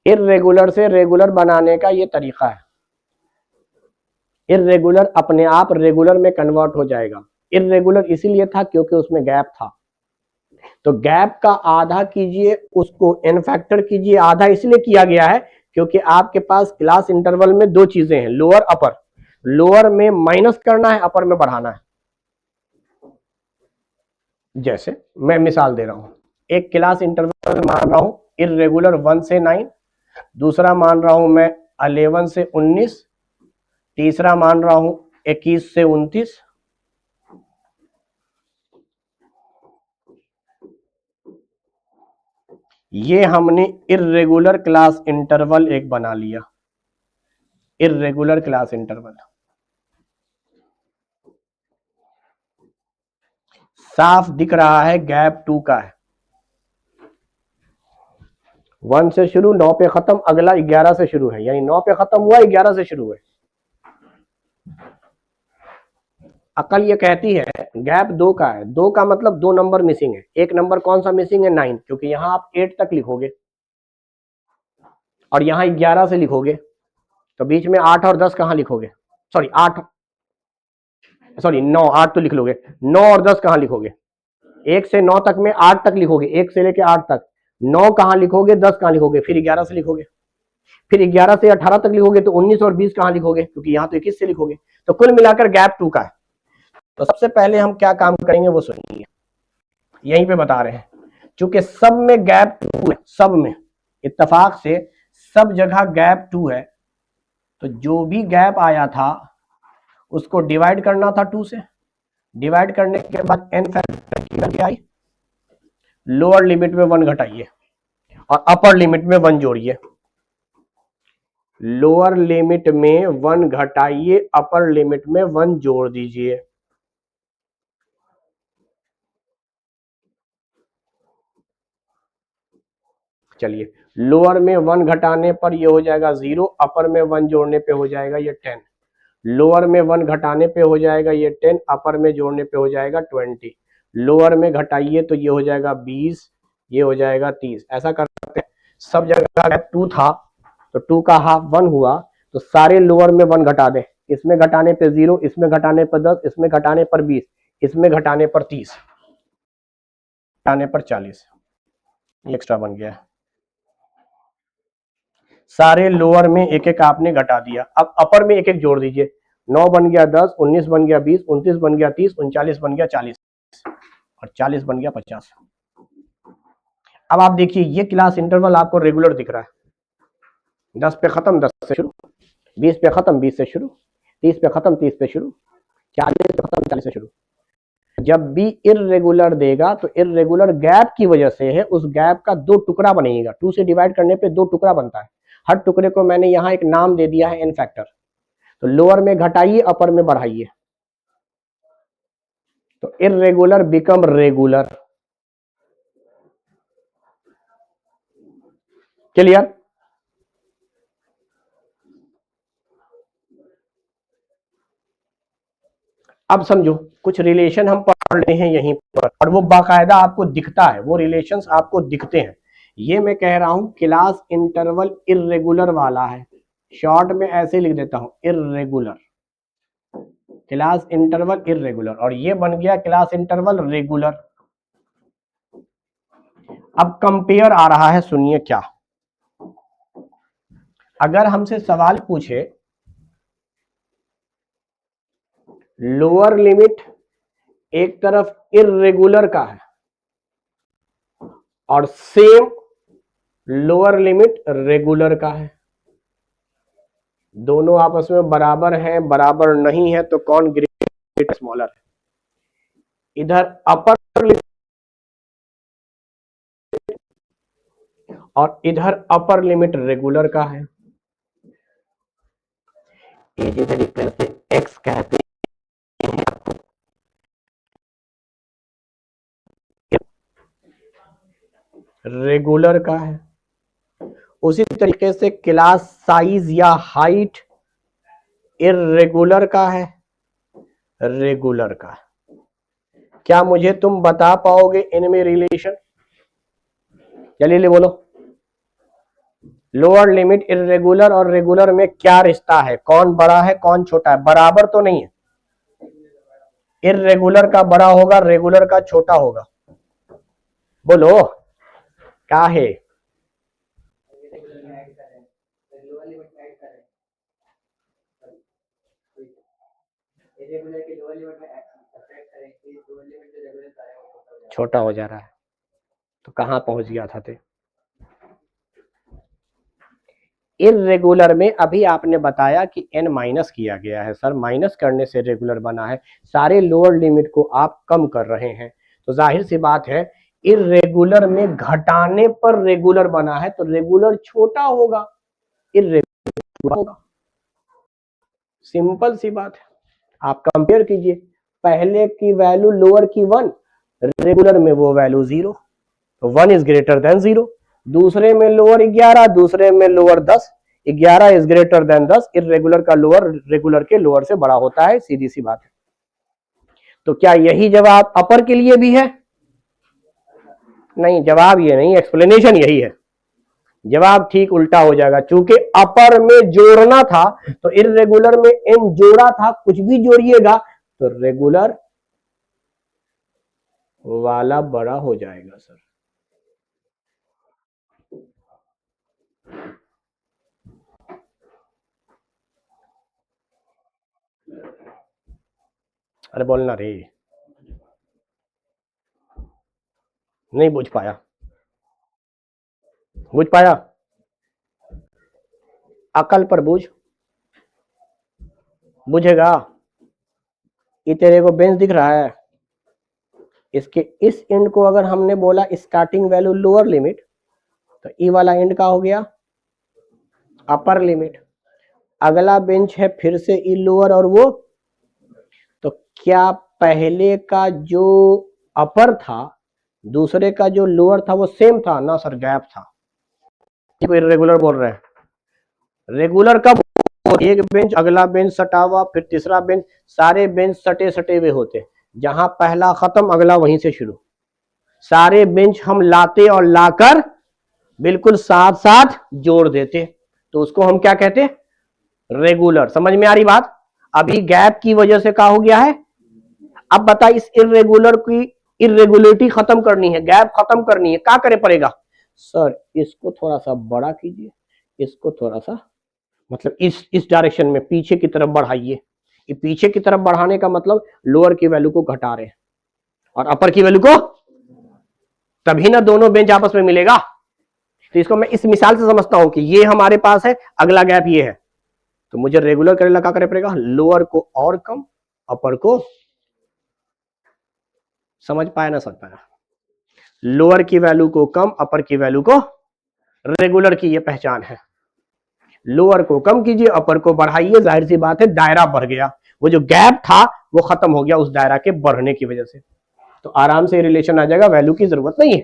इरेगुलर से रेगुलर बनाने का ये तरीका है। इरेगुलर अपने आप रेगुलर में कन्वर्ट हो जाएगा। इरेगुलर इसीलिए था क्योंकि उसमें गैप था, तो गैप का आधा कीजिए, उसको एन फैक्टर कीजिए। आधा इसलिए किया गया है क्योंकि आपके पास क्लास इंटरवल में दो चीजें हैं, लोअर अपर। लोअर में माइनस करना है, अपर में बढ़ाना है। जैसे मैं मिसाल दे रहा हूं, एक क्लास इंटरवल मान रहा हूं इरेगुलर 1 से 9, दूसरा मान रहा हूं मैं 11 से 19, तीसरा मान रहा हूं 21 से 29। ये हमने इरेगुलर क्लास इंटरवल एक बना लिया, इरेगुलर क्लास इंटरवल। साफ दिख रहा है गैप 2 का है, 1 से शुरू 9 पे खत्म, अगला 11 से शुरू है, यानी 9 पे खत्म हुआ 11 से शुरू है। अकल ये कहती है गैप 2 का है, 2 का मतलब 2 नंबर मिसिंग है। एक नंबर कौन सा मिसिंग है, 9, क्योंकि यहां आप 8 तक लिखोगे और यहां 11 से लिखोगे, तो बीच में 8 और 10 कहां लिखोगे, सॉरी 9, 8 तो लिख लोगे, 9 और 10 कहां लिखोगे, 1 से 9 तक में 8 तक लिखोगे, 1 से लेके 8 तक। 9 कहां लिखोगे, 10 कहां लिखोगे, फिर 11 से लिखोगे, फिर 11 से 18 तक लिखोगे तो 19 और 20 कहां लिखोगे, क्योंकि यहां तो 21 से लिखोगे। तो कुल मिलाकर गैप 2 का है। तो सबसे पहले हम क्या काम करेंगे वो सुनिए, यहीं पे बता रहे हैं। चूंकि सब में गैप 2 है, सब में इत्तेफाक से सब जगह गैप 2 है, तो जो भी गैप आया था उसको डिवाइड करना था 2 से। डिवाइड करने के बाद एन फैक्टर की वैल्यू आई, लोअर लिमिट में 1 घटाइए और अपर लिमिट में 1 जोड़िए। लोअर लिमिट में 1 घटाइए, अपर लिमिट में 1 जोड़ दीजिए। चलिए, लोअर में 1 घटाने पर ये हो जाएगा 0, अपर में 1 जोड़ने पे हो जाएगा ये 10। लोअर में 1 घटाने पे हो जाएगा ये 10, अपर में जोड़ने पे हो जाएगा 20। लोअर में घटाइए तो ये हो जाएगा 20, ये हो जाएगा 30। ऐसा करते हैं, सब जगह 2 था तो 2 का हाफ 1 हुआ, तो सारे लोअर में 1 घटा दें। इसमें घटाने पे 0, इसमें घटाने पर 10, इसमें घटाने पर 20, इसमें घटाने पर 30, घटाने पर 40, एक्स्ट्रा बन गया है। सारे लोअर में एक एक आपने घटा दिया, अब अपर में एक एक जोड़ दीजिए। 9 बन गया 10, 19 बन गया 20, 29 बन गया 30, 39 बन गया 40 और 40 बन गया 50। अब आप देखिए ये क्लास इंटरवल आपको रेगुलर दिख रहा है। 10 पे खत्म 10 से शुरू, 20 पे खत्म 20 से शुरू, 30 पे खत्म 30 पे शुरू, 40 पे खत्म 40 से शुरू। जब भी इर्रेगुलर देगा तो इर्रेगुलर गैप की वजह से है, उस गैप का दो टुकड़ा बनेगा। 2 से डिवाइड करने पे दो टुकड़ा बनता है, हर टुकड़े को मैंने यहां एक नाम दे दिया है एन फैक्टर। तो लोअर में घटाइए अपर में बढ़ाइए, तो इर्रेगुलर बिकम रेगुलर। क्लियर? अब समझो कुछ रिलेशन हम पढ़ रहे हैं यहीं पर और वो बाकायदा आपको दिखता है, वो रिलेशंस आपको दिखते हैं। ये मैं कह रहा हूं क्लास इंटरवल इर्रेगुलर वाला है, शॉर्ट में ऐसे लिख देता हूं इर्रेगुलर, क्लास इंटरवल इर्रेगुलर, और ये बन गया क्लास इंटरवल रेगुलर। अब कंपेयर आ रहा है, सुनिए क्या। अगर हमसे सवाल पूछे लोअर लिमिट एक तरफ इर्रेगुलर का है और सेम लोअर लिमिट रेगुलर का है, दोनों आपस में बराबर हैं, बराबर नहीं है तो कौन ग्रेटर स्मॉलर है? इधर अपर लिमिट और इधर अपर लिमिट रेगुलर का है, इसी तरीके से एक्स कहते रेगुलर का है। उसी तरीके से क्लास साइज या हाइट इर्रेगुलर का है, रेगुलर का। क्या मुझे तुम बता पाओगे इनमें रिलेशन? चलिए ले बोलो, लोअर लिमिट इर्रेगुलर और रेगुलर में क्या रिश्ता है? कौन बड़ा है कौन छोटा है? बराबर तो नहीं है, इर्रेगुलर का बड़ा होगा रेगुलर का छोटा होगा। बोलो क्या है? छोटा हो जा रहा है तो कहां पहुंच गया था ते? इर्रेगुलर में अभी आपने बताया कि n माइनस किया गया है, सर माइनस करने से रेगुलर बना है, सारे लोअर लिमिट को आप कम कर रहे हैं, तो जाहिर सी बात है इर्रेगुलर में घटाने पर रेगुलर बना है, तो रेगुलर छोटा होगा, इर्रेगुलर होगा। सिंपल सी बात है। आप कंपेयर कीजिए, पहले की वैल्यू लोअर की 1, रेगुलर में वो वैल्यू 0, तो 1 इज ग्रेटर देन 0। दूसरे में लोअर 11, दूसरे में lower 10, 11 is greater than 10, irregular का लोअर रेगुलर के लोअर से बड़ा होता है, सीधी सी बात है। तो क्या यही जवाब अपर के लिए भी है? नहीं, जवाब ये नहीं, एक्सप्लेनेशन यही है। जवाब ठीक उल्टा हो जाएगा, चूंकि अपर में जोड़ना था तो इर्रेगुलर में n जोड़ा था, कुछ भी जोड़िएगा तो रेगुलर वाला बड़ा हो जाएगा सर। अरे बोलना रे, नहीं बुझ पाया? बुझ पाया? अकल पर बुझ, बुझेगा? ये तेरे को बेंच दिख रहा है, इसके इस एंड को अगर हमने बोला स्टार्टिंग वैल्यू लोअर लिमिट, तो ई वाला एंड का हो गया अपर लिमिट। अगला बेंच है फिर से ई लोअर और वो, तो क्या पहले का जो अपर था दूसरे का जो लोअर था वो सेम था ना? सर गैप था। इर्रेगुलर बोल रहे हैं, रेगुलर कब? एक बेंच अगला बेंच सटा हुआ, फिर तीसरा बेंच, सारे बेंच सटे सटे हुए होते, जहां पहला खत्म अगला वहीं से शुरू। सारे बेंच हम लाते और लाकर बिल्कुल साथ साथ जोड़ देते, तो उसको हम क्या कहते? रेगुलर। समझ में आ रही बात? अभी गैप की वजह से क्या हो गया है। अब बता, इस इर्रेगुलर की इर्रेगुलरिटी खत्म करनी है, गैप खत्म करनी है, क्या करे पड़ेगा? सर इसको थोड़ा सा बड़ा कीजिए, इसको थोड़ा सा मतलब इस डायरेक्शन में पीछे की तरफ बढ़ाइए। ये पीछे की तरफ बढ़ाने का मतलब लोअर की वैल्यू को घटा रहे हैं और अपर की वैल्यू को, तभी ना दोनों बेंच आपस में मिलेगा। तो इसको मैं इस मिसाल से समझता हूं कि ये हमारे पास है, अगला गैप ये है, तो मुझे रेगुलर करेला क्या करे पड़ेगा, लोअर को और कम अपर को, समझ पाया ना समझ पाया, लोअर की वैल्यू को कम अपर की वैल्यू को, रेगुलर की ये पहचान है। लोअर को कम कीजिए अपर को बढ़ाइए, जाहिर सी बात है दायरा बढ़ गया, वो जो गैप था वो खत्म हो गया उस दायरा के बढ़ने की वजह से। तो आराम से रिलेशन आ जाएगा, वैल्यू की जरूरत नहीं है।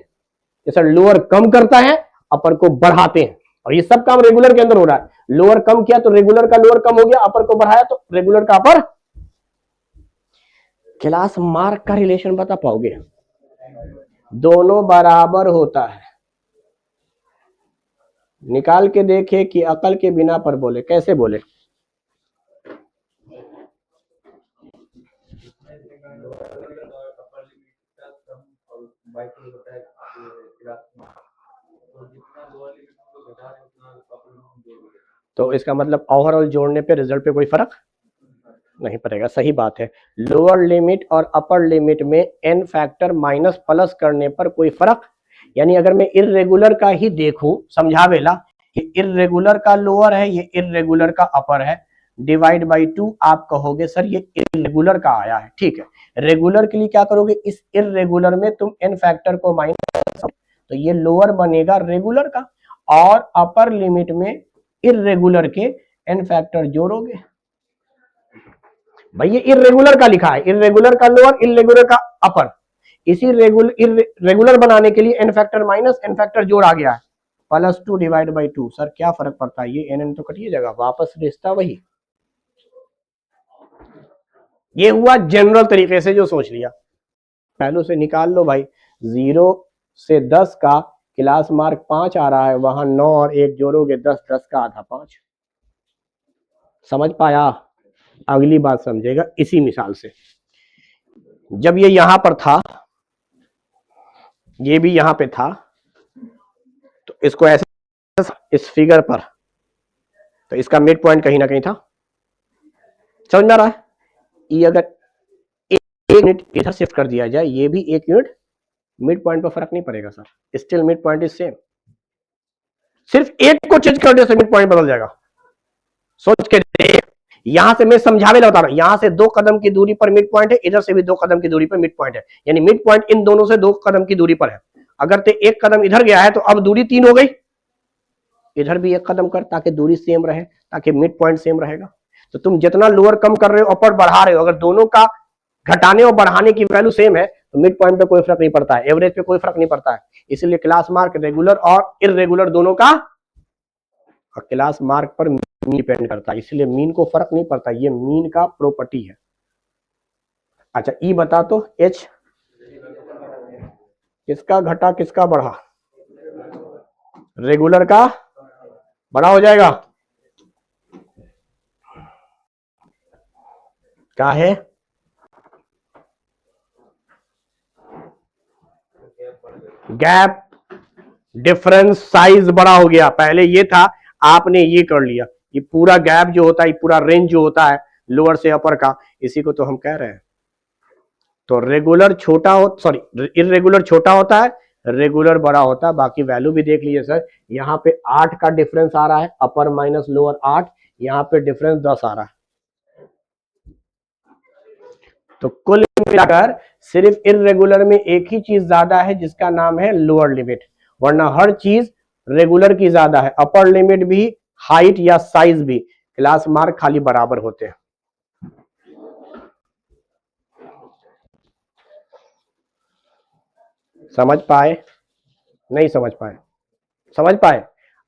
जैसा लोअर कम करता है अपर को बढ़ाते हैं, और ये सब काम रेगुलर के अंदर हो रहा है। लोअर कम किया तो रेगुलर का लोअर कम हो गया, अपर को बढ़ाया तो रेगुलर का अपर। क्लास मार्क का रिलेशन बता पाओगे, दोनों बराबर होता है। निकाल के देखे कि अकल के बिना पर बोले, कैसे बोले, तो इसका मतलब ओवरऑल जोड़ने पे रिजल्ट पे कोई फर्क नहीं पड़ेगा। सही बात है, लोअर लिमिट और अपर लिमिट में n फैक्टर माइनस प्लस करने पर कोई फर्क, यानी अगर मैं इर्रेगुलर का ही देखूं, समझावेला, ये इर्रेगुलर का लोअर है, ये इर्रेगुलर का अपर है, डिवाइड बाई 2, आप कहोगे सर ये इर्रेगुलर का आया है, ठीक है। रेगुलर के लिए क्या करोगे, इस इर्रेगुलर में तुम n फैक्टर को माइनस, तो ये लोअर बनेगा रेगुलर का, और अपर लिमिट में इर्रेगुलर के n फैक्टर जोड़ोगे। भाई ये इर्रेगुलर का लिखा है, इर्रेगुलर का लोअर इर्रेगुलर का अपर, इसी रेगुलर बनाने के लिए n factor minus n factor जोड़ आ गया है, +2 डिवाइड बाई 2। सर क्या फर्क पड़ता है, ये n तो कटिए जाएगा, वापस रिश्ता वही। ये हुआ जनरल तरीके से जो सोच लिया, पहलू से निकाल लो भाई। 0 से 10 का क्लास मार्क 5 आ रहा है, वहां 9 और 1 जोड़ोगे 10, 10 का आधा 5। समझ पाया, अगली बात समझेगा इसी मिसाल से। जब ये यहां पर था, ये भी यहां पे था, तो इसको ऐसे इस फिगर पर, तो इसका मिड पॉइंट कहीं ना कहीं था, समझ में आ रहा है। ये अगर एक यूनिट इधर शिफ्ट कर दिया जाए, ये भी एक यूनिट, मिड पॉइंट पर फर्क नहीं पड़ेगा sir, still mid point is same, सिर्फ एक को चेंज करने से मिड पॉइंट बदल जाएगा। सोच के देख, यहां से मैं समझावे बता रहा हूं, यहां से 2 कदम की दूरी पर मिड पॉइंट है, इधर से भी 2 कदम की दूरी पर मिड पॉइंट है, यानी मिड पॉइंट इन दोनों से 2 कदम की दूरी पर है। अगर ते 1 कदम इधर गया है तो अब दूरी 3 हो गई, इधर भी 1 कदम कर ताकि दूरी सेम रहे, ताकि मिड पॉइंट सेम रहेगा। तो तुम जितना लोअर कम कर रहे हो अपर बढ़ा रहे हो, अगर दोनों का घटाने और बढ़ाने की वैल्यू सेम है तो मिड पॉइंट पे कोई फर्क नहीं पड़ता है, एवरेज पे कोई फर्क नहीं पड़ता है। इसलिए क्लास मार्क रेगुलर और इर्रेगुलर दोनों का, और क्लास मार्क पर मीन डिपेंड करता है, इसलिए मीन को फर्क नहीं पड़ता, ये मीन का प्रॉपर्टी है। अच्छा ई बता तो, एच किसका घटा किसका बढ़ा, रेगुलर का बड़ा हो जाएगा, क्या है, गैप डिफरेंस साइज बड़ा हो गया। पहले ये था, आपने ये कर लिया, ये पूरा गैप जो होता है, ये पूरा रेंज जो होता है लोअर से अपर का, इसी को तो हम कह रहे हैं। तो रेगुलर छोटा हो, सॉरी इर्रेगुलर छोटा होता है, रेगुलर बड़ा होता है। बाकी वैल्यू भी देख लीजिए सर, यहाँ पे 8 का डिफरेंस आ रहा है, अपर माइनस लोअर 8, यहाँ पे डिफरेंस 10 आ रहा है। तो कुल मिलाकर सिर्फ इर्रेगुलर में एक ही चीज ज्यादा है जिसका नाम है लोअर लिमिट, वरना हर चीज रेगुलर की ज्यादा है, अपर लिमिट भी, हाइट या साइज भी, क्लास मार्क खाली बराबर होते हैं। समझ पाए, नहीं समझ पाए, समझ पाए।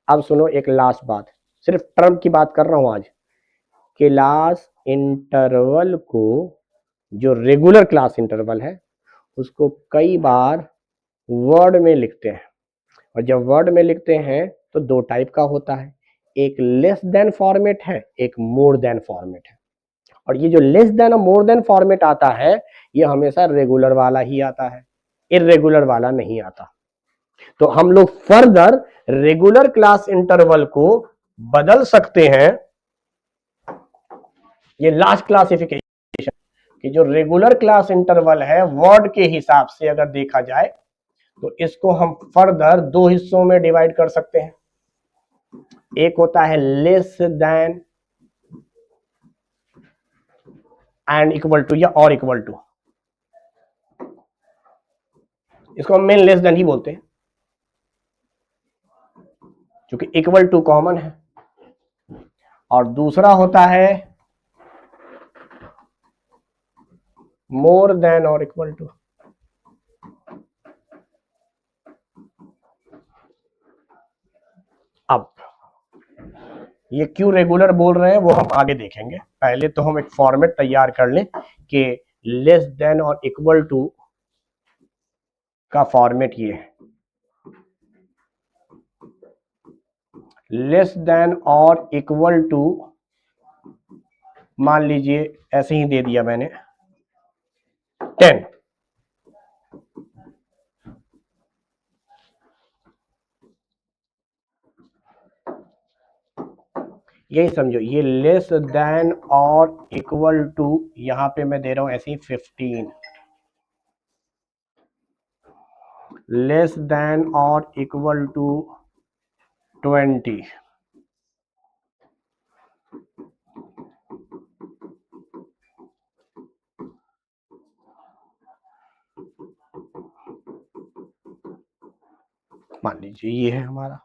अब सुनो एक लास्ट बात, सिर्फ टर्म की बात कर रहा हूं आज। क्लास इंटरवल को, जो रेगुलर क्लास इंटरवल है, उसको कई बार वर्ड में लिखते हैं, और जब वर्ड में लिखते हैं तो 2 टाइप का होता है, एक लेस देन फॉर्मेट है, एक मोर देन फॉर्मेट है। और ये जो लेस देन और मोर देन फॉर्मेट आता है, ये हमेशा रेगुलर वाला ही आता है, इर्रेगुलर वाला नहीं आता। तो हम लोग फर्दर रेगुलर क्लास इंटरवल को बदल सकते हैं। ये लास्ट क्लासिफिकेशन कि जो रेगुलर क्लास इंटरवल है वर्ड के हिसाब से अगर देखा जाए तो इसको हम फर्दर दो हिस्सों में डिवाइड कर सकते हैं। एक होता है less than and equal to या और इक्वल टू, इसको हम मेन लेस देन ही बोलते हैं क्योंकि इक्वल टू कॉमन है। और दूसरा होता है मोर देन और इक्वल टू। अब ये क्यों रेगुलर बोल रहे हैं वो हम आगे देखेंगे, पहले तो हम एक फॉर्मेट तैयार कर लें कि लेस देन और इक्वल टू का फॉर्मेट ये है। लेस देन और इक्वल टू मान लीजिए ऐसे ही दे दिया मैंने 10, यही समझो ये लेस देन और इक्वल टू, यहां पे मैं दे रहा हूं ऐसे ही 15, लेस देन और इक्वल टू 20, मान लीजिए ये है हमारा।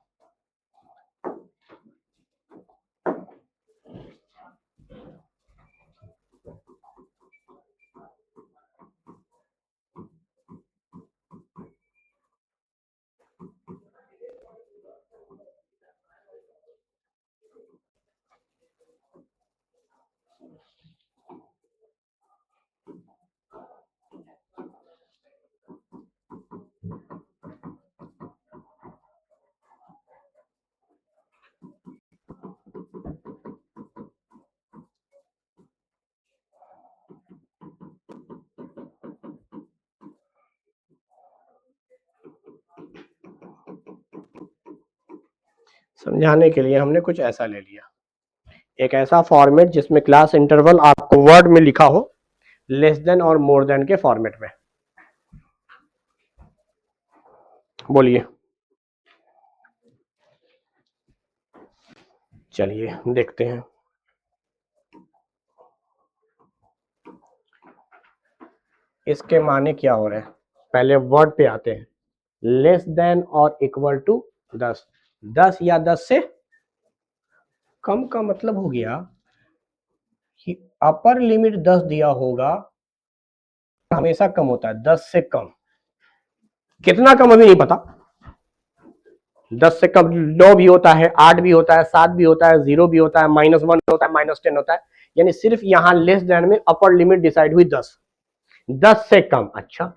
समझाने के लिए हमने कुछ ऐसा ले लिया, एक ऐसा फॉर्मेट जिसमें क्लास इंटरवल आपको वर्ड में लिखा हो लेस देन और मोर देन के फॉर्मेट में। बोलिए, चलिए देखते हैं। इसके माने क्या हो रहे हैं, पहले वर्ड पे आते हैं। लेस देन और इक्वल टू 10, 10 या 10 से कम का मतलब हो गया कि अपर लिमिट 10 दिया होगा, हमेशा कम होता है 10 से कम। कितना कम अभी नहीं पता, 10 से कम 9 भी होता है, 8 भी होता है, 7 भी होता है, 0 भी होता है, -1 होता है, -10 होता है। यानी सिर्फ यहां लेस देन में अपर लिमिट डिसाइड हुई 10, 10 से कम। अच्छा,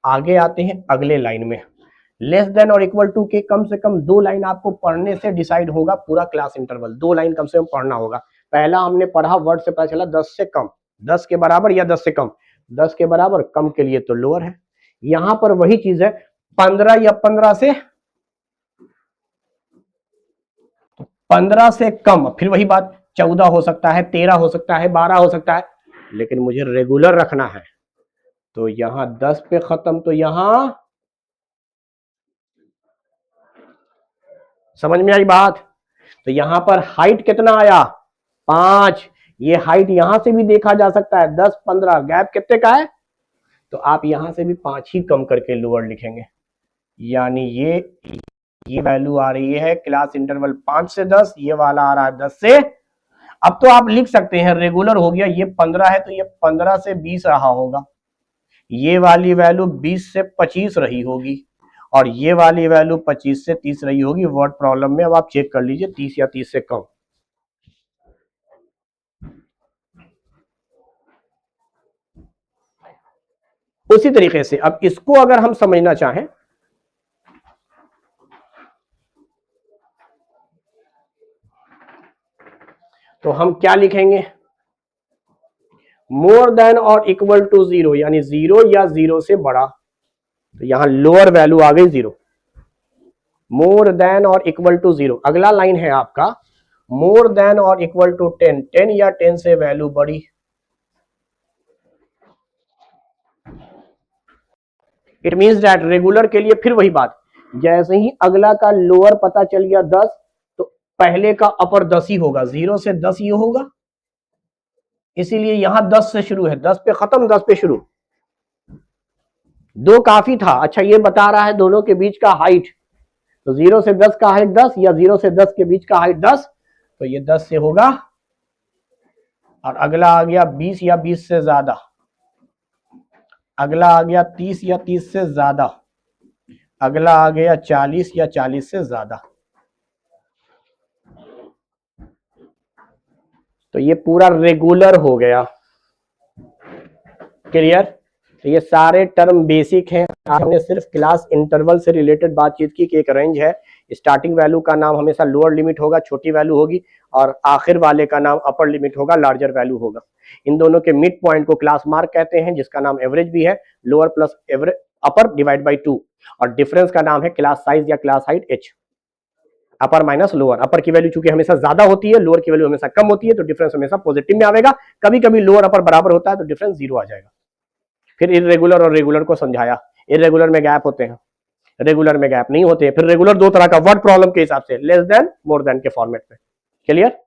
आगे आते हैं अगले लाइन में। लेस देन और इक्वल टू के कम से कम 2 लाइन आपको पढ़ने से डिसाइड होगा पूरा क्लास इंटरवल, 2 लाइन कम से कम पढ़ना होगा। पहला हमने पढ़ा वर्ड से पता चला 10 से कम, 10 के बराबर या 10 से कम, 10 के बराबर, कम के लिए तो लोअर है। यहां पर वही चीज है 15 या 15 से 15 से कम, फिर वही बात 14 हो सकता है, 13 हो सकता है, 12 हो सकता है, लेकिन मुझे रेगुलर रखना है तो यहां 10 पे खत्म, तो यहां समझ में आई बात। तो यहां पर हाइट कितना आया 5, ये हाइट यहां से भी देखा जा सकता है 10 15, गैप कितने का है, तो आप यहां से भी 5 ही कम करके लोअर लिखेंगे। यानी ये वैल्यू आ रही है क्लास इंटरवल 5 से 10, ये वाला आ रहा है 10 से। अब तो आप लिख सकते हैं रेगुलर हो गया, ये 15 है तो ये 15 से 20 रहा होगा, ये वाली वैल्यू 20 से 25 रही होगी, और ये वाली वैल्यू 25 से 30 रही होगी वर्ड प्रॉब्लम में। अब आप चेक कर लीजिए 30 या 30 से कम। उसी तरीके से अब इसको अगर हम समझना चाहें तो हम क्या लिखेंगे, मोर देन और इक्वल टू 0, यानी 0 या 0 से बड़ा, तो यहां लोअर वैल्यू आ गई 0, मोर देन और इक्वल टू 0। अगला लाइन है आपका मोर देन और इक्वल टू 10, 10 या 10 से वैल्यू बड़ी। इट मींस दैट रेगुलर के लिए फिर वही बात, जैसे ही अगला का लोअर पता चल गया 10, तो पहले का अपर 10 ही होगा, 0 से 10 ये होगा, इसीलिए यहां 10 से शुरू है, 10 पे खत्म 10 पे शुरू। 2 काफी था। अच्छा ये बता रहा है दोनों के बीच का हाइट, तो 0 से 10 का हाइट 10 या 0 से 10 के बीच का हाइट 10, तो ये 10 से होगा। और अगला आ गया 20 या 20 से ज्यादा, अगला आ गया 30 या 30 से ज्यादा, अगला आ गया 40 या 40 से ज्यादा। तो ये पूरा रेगुलर हो गया। क्लियर? तो ये सारे टर्म बेसिक हैं। हमने सिर्फ क्लास इंटरवल से रिलेटेड बातचीत की कि एक रेंज है, स्टार्टिंग वैल्यू का नाम हमेशा लोअर लिमिट होगा, छोटी वैल्यू होगी, और आखिर वाले का नाम अपर लिमिट होगा, लार्जर वैल्यू होगा। इन दोनों के मिड पॉइंट को क्लास मार्क कहते हैं, जिसका नाम एवरेज भी है, lower plus average upper divide by 2, और डिफरेंस का नाम है क्लास साइज या class height H, upper minus lower. Upper की वैल्यू चूंकि हमेशा ज्यादा होती है, लोअर की वैल्यू हमेशा कम होती है, तो डिफरेंस हमेशा पॉजिटिव में आएगा। कभी कभी लोअर अपर बराबर होता है तो डिफरेंस 0 आ जाएगा। फिर इरेगुलर और रेगुलर को समझाया, इरेगुलर में गैप होते हैं, रेगुलर में गैप नहीं होते। फिर रेगुलर दो तरह का, वर्ड प्रॉब्लम के हिसाब से, लेस देन मोर देन के फॉर्मेट में। क्लियर?